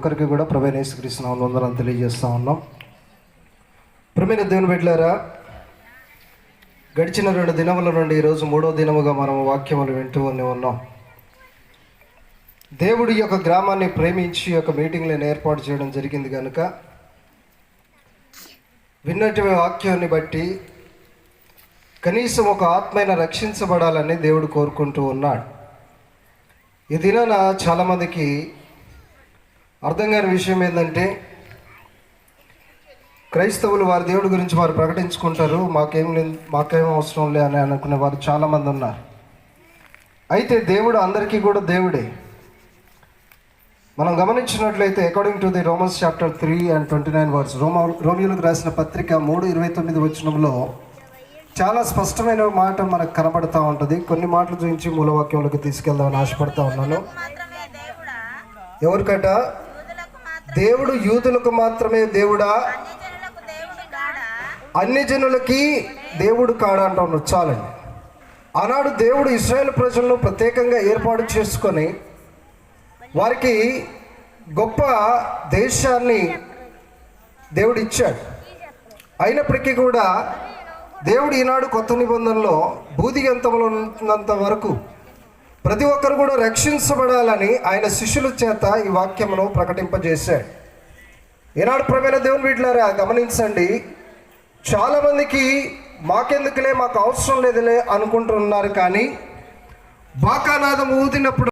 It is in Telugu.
ఒక్కరికి కూడా ప్రభువైన యేసుక్రీస్తు నామములో వందనాలు తెలియజేస్తూ ఉన్నాం. ప్రియమైన దేవుని బిడ్డలారా, గడిచిన 2 దినముల నుండి ఈరోజు 3వ దినముగా మనం వాక్యములు వింటూ ఉన్నాం. దేవుడి యొక్క గ్రామాన్ని ప్రేమించి యొక్క మీటింగ్లను ఏర్పాటు చేయడం జరిగింది కనుక విన్నటువంటి వాక్యాన్ని బట్టి కనీసం ఒక ఆత్మైన రక్షించబడాలని దేవుడు కోరుకుంటూ ఉన్నాడు. ఈ దినాన చాలామందికి అర్థం కాని విషయం ఏంటంటే, క్రైస్తవులు వారి దేవుడి గురించి వారు ప్రకటించుకుంటారు, మాకేం అవసరం లే అని అనుకునే వారు చాలామంది ఉన్నారు. అయితే దేవుడు అందరికీ కూడా దేవుడే. మనం గమనించినట్లయితే according to the Romans chapter 3:29 verse, రోమియోలకు రాసిన పత్రిక 3:29 వచనంలో చాలా స్పష్టమైన మాట మనకు కనబడుతూ ఉంటుంది. కొన్ని మాటలు చూపించి మూలవాక్యంలోకి తీసుకెళ్దామని ఆశపడతా ఉన్నాను. ఎవరికట? దేవుడు యూదులకు మాత్రమే దేవుడా, అన్ని జనులకి దేవుడు కాడా అంటున్నారు. చాలండి. ఆనాడు దేవుడు ఇశ్రాయేలు ప్రజలను ప్రత్యేకంగా ఏర్పాటు చేసుకొని వారికి గొప్ప దేశాన్ని దేవుడు ఇచ్చాడు. అయినప్పటికీ కూడా దేవుడు ఈనాడు కొత్త నిబంధనలో భూదిగంతంలో ఉన్నంత వరకు ప్రతి ఒక్కరు కూడా రక్షించబడాలని ఆయన శిష్యుల చేత ఈ వాక్యమును ప్రకటింపజేశాడు. ఈనాడు ప్రియమైన దేవుని బిడ్డలారా, గమనించండి, చాలామందికి మాకెందుకులే, మాకు అవసరం లేదులే అనుకుంటున్నారు. కానీ బాకానాదం ఊదినప్పుడు